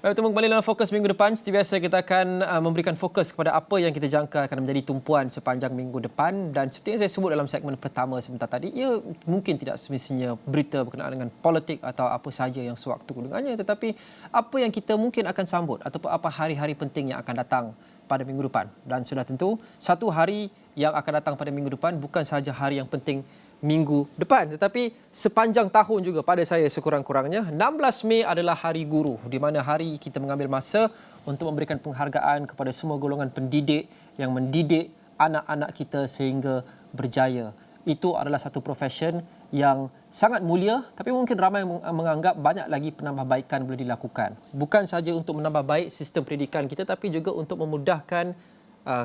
Baik, bertemu kembali dalam Fokus minggu depan. Seperti biasa, kita akan memberikan fokus kepada apa yang kita jangka akan menjadi tumpuan sepanjang minggu depan. Dan seperti yang saya sebut dalam segmen pertama sebentar tadi, ia mungkin tidak semestinya berita berkenaan dengan politik atau apa sahaja yang sewaktu dengannya. Tetapi apa yang kita mungkin akan sambut ataupun apa hari-hari penting yang akan datang pada minggu depan. Dan sudah tentu, satu hari yang akan datang pada minggu depan bukan sahaja hari yang penting minggu depan, tetapi sepanjang tahun juga pada saya sekurang-kurangnya. 16 Mei adalah Hari Guru, di mana hari kita mengambil masa untuk memberikan penghargaan kepada semua golongan pendidik yang mendidik anak-anak kita sehingga berjaya. Itu adalah satu profession yang sangat mulia, tapi mungkin ramai menganggap banyak lagi penambahbaikan boleh dilakukan. Bukan sahaja untuk menambah baik sistem pendidikan kita, tapi juga untuk memudahkan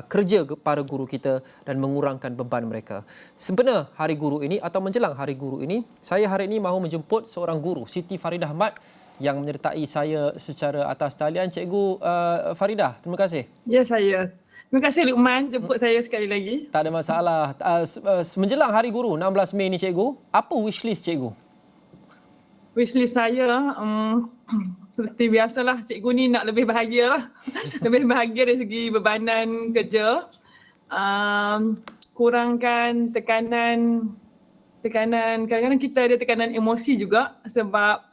kerja para guru kita dan mengurangkan beban mereka. Sebenar Hari Guru ini atau menjelang Hari Guru ini, saya hari ini mahu menjemput seorang guru, Siti Faridah Ahmad, yang menyertai saya secara atas talian. Cikgu Faridah, terima kasih. Ya, saya. Terima kasih Luqman jemput saya sekali lagi. Tak ada masalah. Menjelang Hari Guru 16 Mei ni cikgu, apa wishlist cikgu? Wishlist saya seperti biasalah, cikgu ni nak lebih bahagia lah. Lebih bahagia dari segi bebanan kerja. Kurangkan tekanan, kadang-kadang kita ada tekanan emosi juga sebab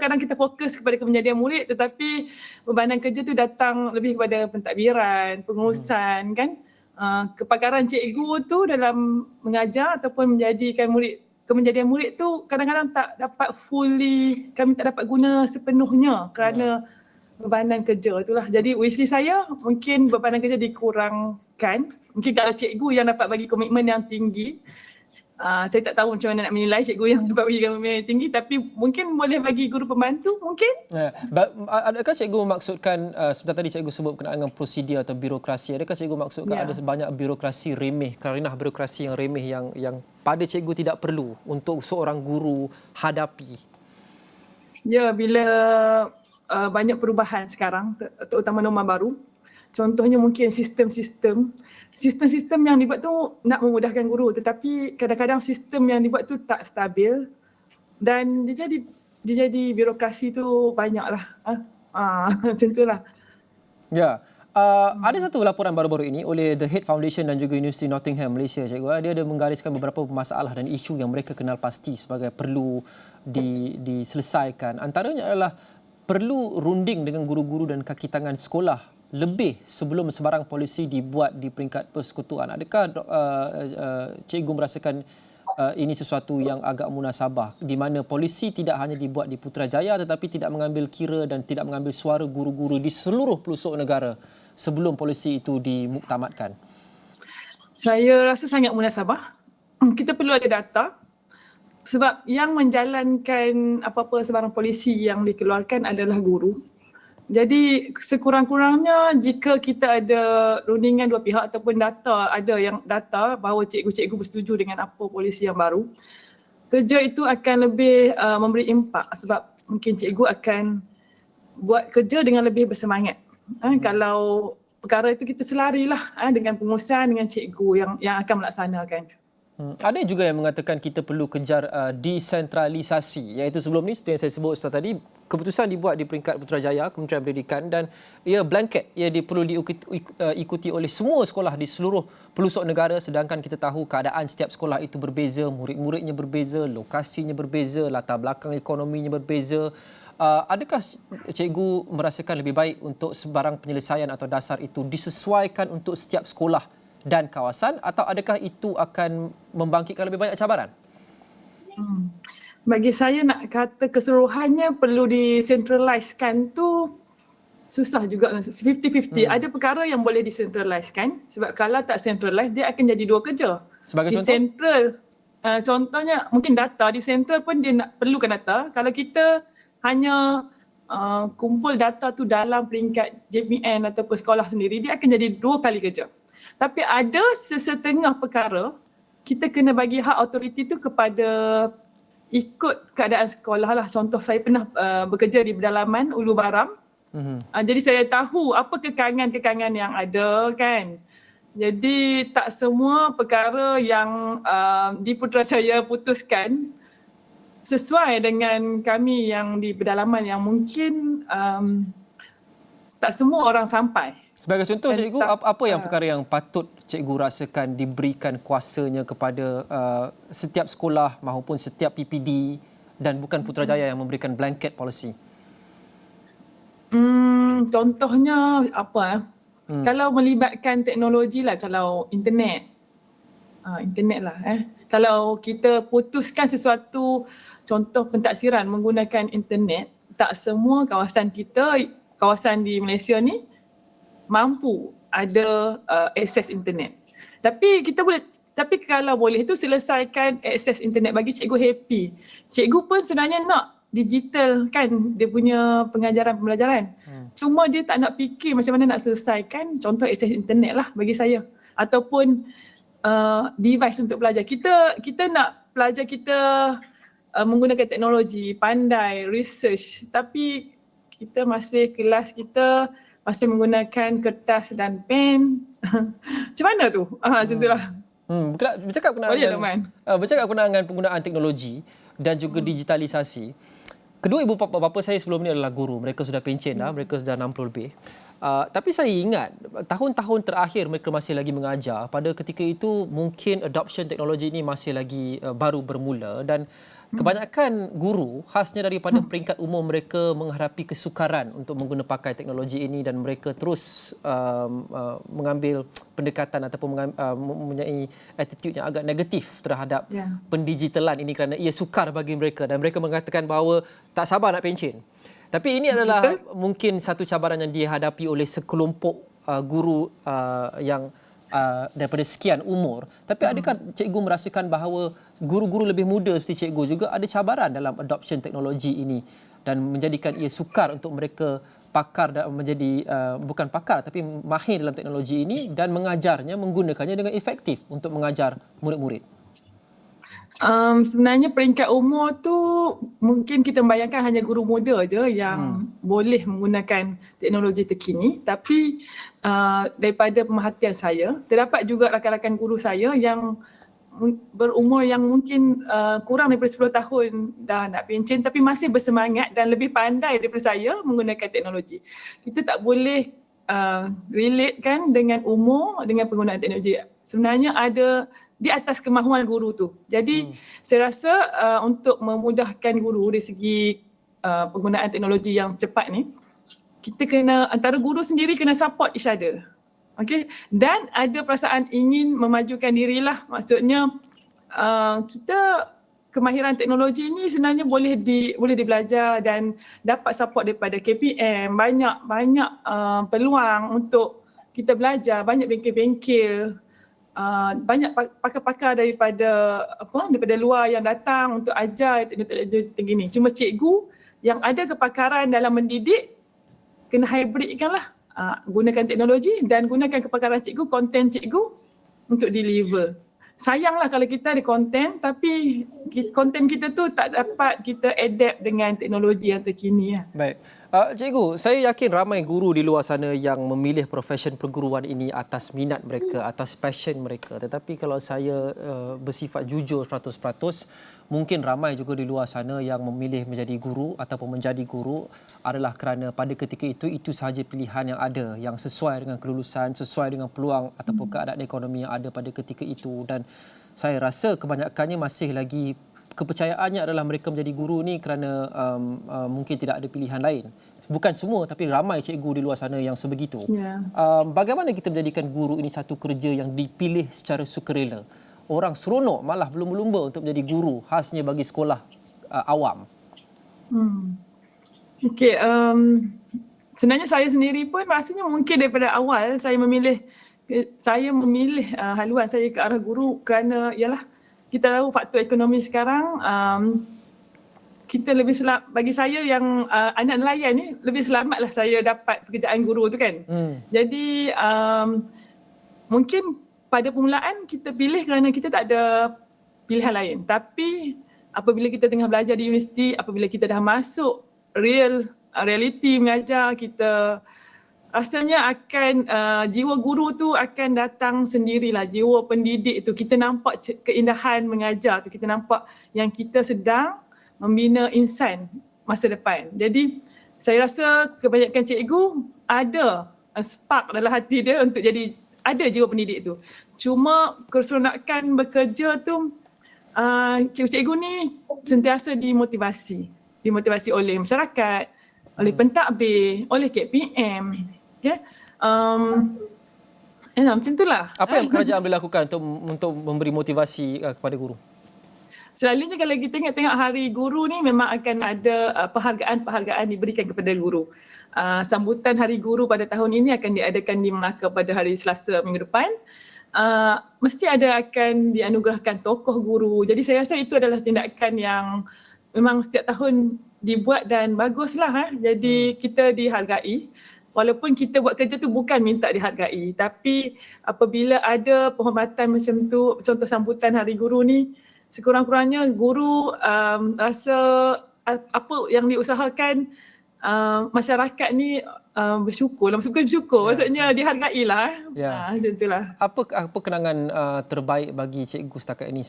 kadang kita fokus kepada kemenjadian murid, tetapi bebanan kerja tu datang lebih kepada pentadbiran, pengurusan kan. Kepakaran cikgu tu dalam mengajar ataupun menjadikan kemenjadian murid tu kadang-kadang tak dapat kami tak dapat guna sepenuhnya kerana bebanan kerja itulah. Jadi wishlist saya mungkin bebanan kerja dikurangkan. Mungkin kalau cikgu yang dapat bagi komitmen yang tinggi, saya tak tahu macam mana nak menilai cikgu yang dapat bagi komitmen yang tinggi, tapi mungkin boleh bagi guru pembantu mungkin. Adakah cikgu memaksudkan, sebentar tadi cikgu sebut berkenaan dengan prosedur atau birokrasi, adakah cikgu maksudkan ada banyak birokrasi remeh, karenah birokrasi yang remeh yang pada cikgu tidak perlu untuk seorang guru hadapi? Ya, bila banyak perubahan sekarang, terutama norma baru. Contohnya mungkin sistem yang dibuat tu nak memudahkan guru, tetapi kadang-kadang sistem yang dibuat tu tak stabil dan dia jadi birokrasi tu banyaklah. Macam itulah. Ya. Ada satu laporan baru-baru ini oleh The Head Foundation dan juga Universiti Nottingham, Malaysia, cikgu. Dia ada menggariskan beberapa masalah dan isu yang mereka kenal pasti sebagai perlu diselesaikan. Antaranya adalah perlu runding dengan guru-guru dan kaki tangan sekolah lebih sebelum sebarang polisi dibuat di peringkat persekutuan. Adakah cikgu merasakan ini sesuatu yang agak munasabah, di mana polisi tidak hanya dibuat di Putrajaya tetapi tidak mengambil kira dan tidak mengambil suara guru-guru di seluruh pelosok negara sebelum polisi itu dimuktamadkan? Saya rasa sangat munasabah. Kita perlu ada data sebab yang menjalankan apa-apa sebarang polisi yang dikeluarkan adalah guru. Jadi sekurang-kurangnya jika kita ada rundingan dua pihak ataupun data bahawa cikgu-cikgu bersetuju dengan apa polisi yang baru, kerja itu akan lebih memberi impak sebab mungkin cikgu akan buat kerja dengan lebih bersemangat. Kalau perkara itu kita selarilah dengan pengurusan dengan cikgu yang akan melaksanakan. Ada juga yang mengatakan kita perlu kejar desentralisasi, iaitu sebelum ni seperti yang saya sebut tadi, keputusan dibuat di peringkat Putrajaya, Kementerian Pendidikan, dan ia blanket, ia perlu diikuti oleh semua sekolah di seluruh pelosok negara, sedangkan kita tahu keadaan setiap sekolah itu berbeza, murid-muridnya berbeza, lokasinya berbeza, latar belakang ekonominya berbeza. Adakah cikgu merasakan lebih baik untuk sebarang penyelesaian atau dasar itu disesuaikan untuk setiap sekolah dan kawasan, atau adakah itu akan membangkitkan lebih banyak cabaran? Bagi saya nak kata keseluruhannya perlu dicentralisekan tu susah juga, 50-50. Ada perkara yang boleh dicentralisekan sebab kalau tak centralize dia akan jadi dua kerja. Sebagai contoh? Central, contohnya mungkin data, di central pun dia nak perlukan data. Kalau kita hanya kumpul data tu dalam peringkat JPN ataupun sekolah sendiri, dia akan jadi dua kali kerja. Tapi ada sesetengah perkara kita kena bagi hak autoriti tu kepada ikut keadaan sekolah lah. Contoh, saya pernah bekerja di pedalaman Ulu Baram. Jadi saya tahu apa kekangan-kekangan yang ada kan. Jadi tak semua perkara yang di Putrajaya putuskan sesuai dengan kami yang di pedalaman yang mungkin tak semua orang sampai. Sebagai contoh, cikgu, apa yang perkara yang patut cikgu rasakan diberikan kuasanya kepada setiap sekolah maupun setiap PPD dan bukan Putrajaya yang memberikan blanket policy? Contohnya apa? Kalau melibatkan teknologi lah, kalau internet. Internet lah. Kalau kita putuskan sesuatu, contoh pentaksiran menggunakan internet, tak semua kawasan kita, kawasan di Malaysia ni mampu ada akses internet. Tapi kalau boleh tu selesaikan akses internet bagi cikgu happy. Cikgu pun sebenarnya nak digital kan dia punya pengajaran pembelajaran. Cuma dia tak nak fikir macam mana nak selesaikan contoh akses internet lah bagi saya. Ataupun device untuk belajar. Kita nak pelajar kita menggunakan teknologi, pandai, research, tapi kita masih kelas kita masih menggunakan kertas dan pen. Macam mana tu? Macam itulah. Bercakap dengan penggunaan teknologi dan juga digitalisasi. Kedua ibu bapa saya sebelum ni adalah guru. Mereka sudah pencen dah, mereka sudah 60 lebih. Tapi saya ingat tahun-tahun terakhir mereka masih lagi mengajar. Pada ketika itu mungkin adoption teknologi ini masih lagi baru bermula dan kebanyakan guru khasnya daripada peringkat umur mereka menghadapi kesukaran untuk mengguna pakai teknologi ini dan mereka terus mengambil pendekatan ataupun mempunyai attitude yang agak negatif terhadap pendigitalan ini kerana ia sukar bagi mereka dan mereka mengatakan bahawa tak sabar nak pencen. Tapi ini adalah mungkin satu cabaran yang dihadapi oleh sekelompok guru yang daripada sekian umur. Tapi adakah cikgu merasakan bahawa guru-guru lebih muda seperti cikgu juga ada cabaran dalam adoption teknologi ini dan menjadikan ia sukar untuk mereka pakar dan menjadi bukan pakar tapi mahir dalam teknologi ini dan mengajarnya, menggunakannya dengan efektif untuk mengajar murid-murid? Sebenarnya peringkat umur tu mungkin kita membayangkan hanya guru muda je yang boleh menggunakan teknologi terkini, tapi daripada pemerhatian saya terdapat juga rakan-rakan guru saya yang berumur yang mungkin kurang daripada 10 tahun dah nak pencen tapi masih bersemangat dan lebih pandai daripada saya menggunakan teknologi. Kita tak boleh relate kan dengan umur dengan penggunaan teknologi. Sebenarnya ada di atas kemahuan guru tu. Jadi saya rasa untuk memudahkan guru dari segi penggunaan teknologi yang cepat ni, kita kena antara guru sendiri kena support each other. Okay? Dan ada perasaan ingin memajukan dirilah. Maksudnya kita kemahiran teknologi ni sebenarnya boleh dibelajar dan dapat support daripada KPM. Banyak peluang untuk kita belajar, banyak bengkel-bengkel. Banyak pakar-pakar daripada luar yang datang untuk ajar teknologi tinggi ni. Cuma cikgu yang ada kepakaran dalam mendidik kena hybridkanlah. Gunakan teknologi dan gunakan kepakaran cikgu, konten cikgu untuk deliver. Sayanglah kalau kita ada konten tapi konten kita tu tak dapat kita adapt dengan teknologi yang terkini. Baik. Cikgu, saya yakin ramai guru di luar sana yang memilih profession perguruan ini atas minat mereka, atas passion mereka. Tetapi kalau saya bersifat jujur 100%, mungkin ramai juga di luar sana yang memilih menjadi guru ataupun menjadi guru adalah kerana pada ketika itu sahaja pilihan yang ada, yang sesuai dengan kelulusan, sesuai dengan peluang ataupun keadaan ekonomi yang ada pada ketika itu. Dan saya rasa kebanyakannya masih lagi kepercayaannya adalah mereka menjadi guru ni kerana mungkin tidak ada pilihan lain. Bukan semua tapi ramai cikgu di luar sana yang sebegitu. Bagaimana kita menjadikan guru ini satu kerja yang dipilih secara sukarela? Orang seronok malah berlumba-lumba untuk menjadi guru khasnya bagi sekolah awam. Okey, sebenarnya saya sendiri pun rasanya mungkin daripada awal saya memilih haluan saya ke arah guru kerana ialah kita tahu faktor ekonomi sekarang, kita lebih bagi saya yang anak nelayan ni lebih selamatlah saya dapat pekerjaan guru tu kan. Jadi mungkin pada permulaan kita pilih kerana kita tak ada pilihan lain. Tapi apabila kita tengah belajar di universiti, apabila kita dah masuk reality mengajar, kita rasanya akan jiwa guru tu akan datang sendirilah, jiwa pendidik tu. Kita nampak keindahan mengajar tu, kita nampak yang kita sedang membina insan masa depan. Jadi saya rasa kebanyakan cikgu ada spark dalam hati dia untuk jadi ada jiwa pendidik tu. Cuma keseronokan bekerja tu cikgu-cikgu ni sentiasa dimotivasi oleh masyarakat, oleh pentadbir, oleh KPM. Okay? Macam itulah. Apa yang kerajaan boleh lakukan untuk memberi motivasi kepada guru? Selalunya kalau kita tengok Hari Guru ni memang akan ada penghargaan-penghargaan diberikan kepada guru. Sambutan Hari Guru pada tahun ini akan diadakan di Melaka pada hari Selasa minggu depan. Mesti akan dianugerahkan tokoh guru. Jadi saya rasa itu adalah tindakan yang memang setiap tahun dibuat dan baguslah. Jadi kita dihargai. Walaupun kita buat kerja tu bukan minta dihargai, tapi apabila ada penghormatan macam tu, contoh sambutan Hari Guru ni, sekurang-kurangnya guru rasa apa yang diusahakan masyarakat ni bersyukur. Maksudnya dihargailah. Macam itulah. Apa kenangan terbaik bagi cikgu setakat ini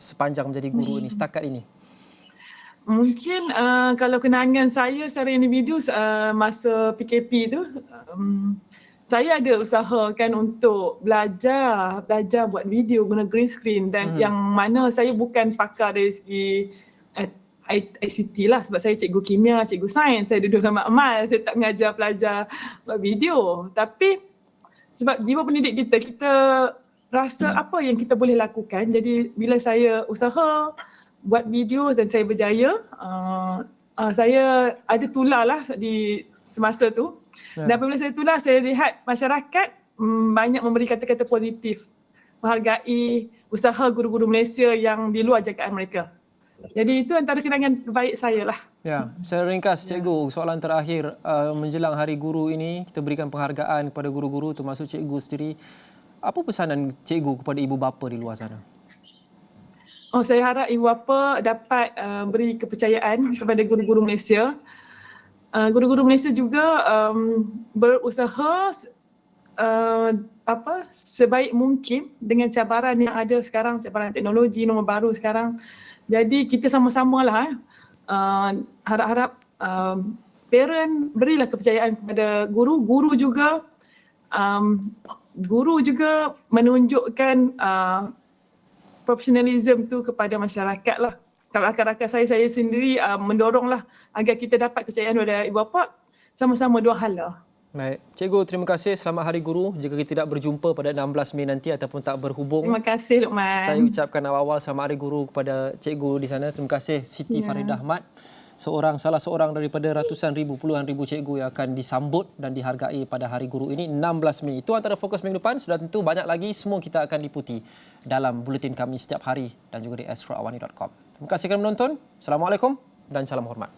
sepanjang menjadi guru ini setakat ini? Mungkin kalau kenangan saya secara individu masa PKP tu, saya ada usahakan untuk belajar buat video guna green screen dan yang mana saya bukan pakar dari segi ICT lah sebab saya cikgu kimia, cikgu sains, saya duduk dalam makmal, saya tak mengajar pelajar buat video. Tapi sebab jiwa pendidik kita rasa apa yang kita boleh lakukan. Jadi bila saya usaha buat video dan saya berjaya, saya ada tular lah di semasa tu. Dan apabila saya tular, saya lihat masyarakat banyak memberi kata-kata positif, menghargai usaha guru-guru Malaysia yang di luar jangkaan mereka. Jadi itu antara kenangan terbaik saya lah. Ya, saya ringkas cikgu, soalan terakhir menjelang Hari Guru ini kita berikan penghargaan kepada guru-guru termasuk cikgu sendiri. Apa pesanan cikgu kepada ibu bapa di luar sana? Saya harap ibu bapa dapat beri kepercayaan kepada guru-guru Malaysia. Guru-guru Malaysia juga berusaha sebaik mungkin dengan cabaran yang ada sekarang, cabaran teknologi nombor baru sekarang. Jadi kita sama-samalah harap-harap parent berilah kepercayaan kepada guru. Guru juga menunjukkan profesionalism tu kepada masyarakat lah. Kalau rakan-rakan saya sendiri mendoronglah agar kita dapat kepercayaan daripada ibu bapa, sama-sama dua hala. Baik. Cikgu, terima kasih. Selamat Hari Guru. Jika kita tidak berjumpa pada 16 Mei nanti ataupun tak berhubung. Terima kasih, Luqman. Saya ucapkan awal-awal Selamat Hari Guru kepada cikgu di sana. Terima kasih Siti Faridah Ahmad. Salah seorang daripada ratusan ribu, puluhan ribu cikgu yang akan disambut dan dihargai pada Hari Guru ini 16 Mei. Itu antara fokus minggu depan. Sudah tentu banyak lagi, semua kita akan liputi dalam buletin kami setiap hari dan juga di astroawani.com. Terima kasih kerana menonton. Assalamualaikum dan salam hormat.